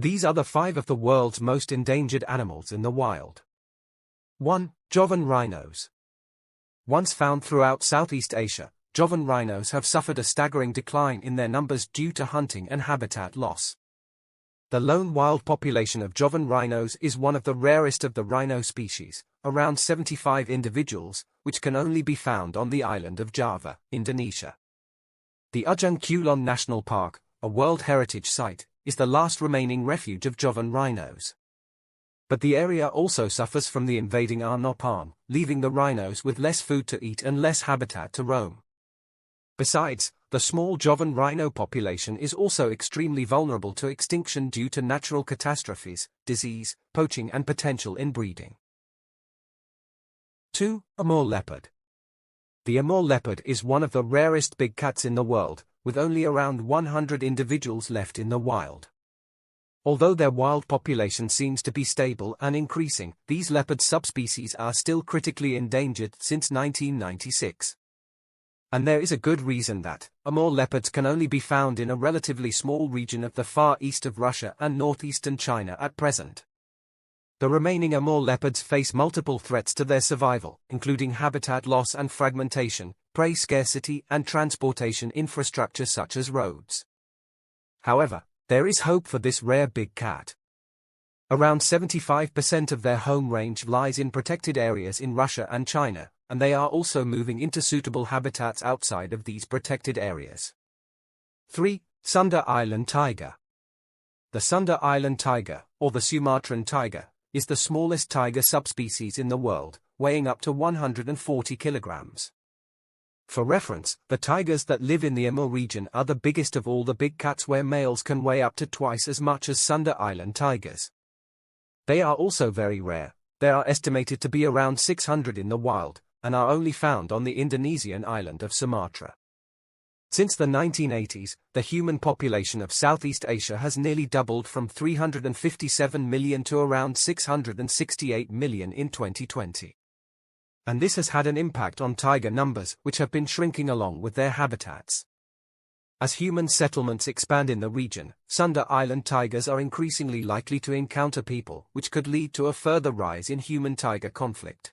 These are the 5 of the world's most endangered animals in the wild. 1. Jovan rhinos. Once found throughout Southeast Asia, Jovan rhinos have suffered a staggering decline in their numbers due to hunting and habitat loss. The lone wild population of Jovan rhinos is one of the rarest of the rhino species, around 75 individuals, which can only be found on the island of Java, Indonesia. The Ujung Kulon National Park, a World Heritage Site, is the last remaining refuge of Jovan rhinos. But the area also suffers from the invading AMUR, leaving the rhinos with less food to eat and less habitat to roam. Besides, the small Jovan rhino population is also extremely vulnerable to extinction due to natural catastrophes, disease, poaching and potential inbreeding. 2. AMUR leopard. The AMUR leopard is one of the rarest big cats in the world, with only around 100 individuals left in the wild. Although their wild population seems to be stable and increasing, these leopard subspecies are still critically endangered since 1996. And there is a good reason that AMUR leopards can only be found in a relatively small region of the far east of Russia and northeastern China at present. The remaining AMUR leopards face multiple threats to their survival, including habitat loss and fragmentation, prey scarcity and transportation infrastructure such as roads. However, there is hope for this rare big cat. Around 75% of their home range lies in protected areas in Russia and China, and they are also moving into suitable habitats outside of these protected areas. 3. Sunda Island tiger. The Sunda Island tiger, or the Sumatran tiger, is the smallest tiger subspecies in the world, weighing up to 140 kilograms. For reference, the tigers that live in the AMUR region are the biggest of all the big cats, where males can weigh up to twice as much as Sunda Island tigers. They are also very rare. There are estimated to be around 600 in the wild, and are only found on the Indonesian island of Sumatra. Since the 1980s, the human population of Southeast Asia has nearly doubled from 357 million to around 668 million in 2020. And this has had an impact on tiger numbers, which have been shrinking along with their habitats. As human settlements expand in the region, Sunda Island tigers are increasingly likely to encounter people, which could lead to a further rise in human-tiger conflict.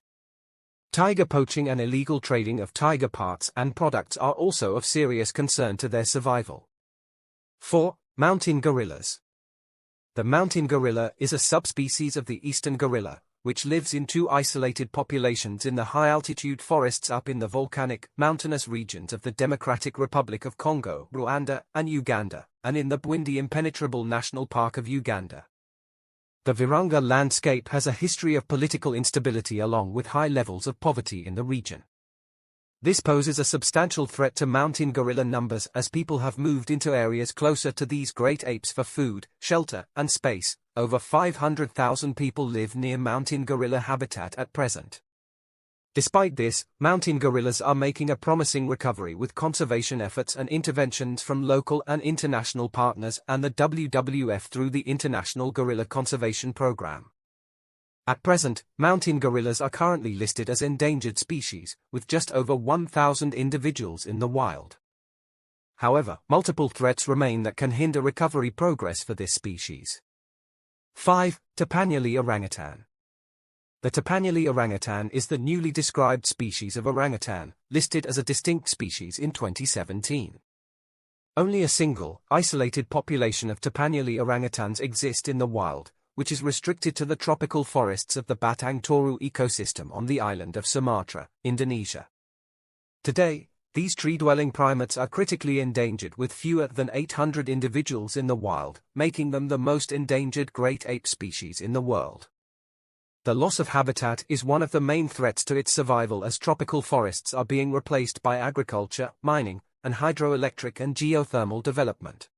Tiger poaching and illegal trading of tiger parts and products are also of serious concern to their survival. 4. Mountain gorillas. The mountain gorilla is a subspecies of the eastern gorilla, which lives in 2 isolated populations in the high-altitude forests up in the volcanic, mountainous regions of the Democratic Republic of Congo, Rwanda, and Uganda, and in the Bwindi Impenetrable National Park of Uganda. The Virunga landscape has a history of political instability along with high levels of poverty in the region. This poses a substantial threat to mountain gorilla numbers as people have moved into areas closer to these great apes for food, shelter, and space. Over 500,000 people live near mountain gorilla habitat at present. Despite this, mountain gorillas are making a promising recovery with conservation efforts and interventions from local and international partners and the WWF through the International Gorilla Conservation Program. At present, mountain gorillas are currently listed as endangered species, with just over 1,000 individuals in the wild. However, multiple threats remain that can hinder recovery progress for this species. 5. Tepanuli orangutan. The Tepanuli orangutan is the newly described species of orangutan, listed as a distinct species in 2017. Only a single, isolated population of Tepanuli orangutans exist in the wild, which is restricted to the tropical forests of the Batang Toru ecosystem on the island of Sumatra, Indonesia. Today, these tree-dwelling primates are critically endangered with fewer than 800 individuals in the wild, making them the most endangered great ape species in the world. The loss of habitat is one of the main threats to its survival as tropical forests are being replaced by agriculture, mining, and hydroelectric and geothermal development.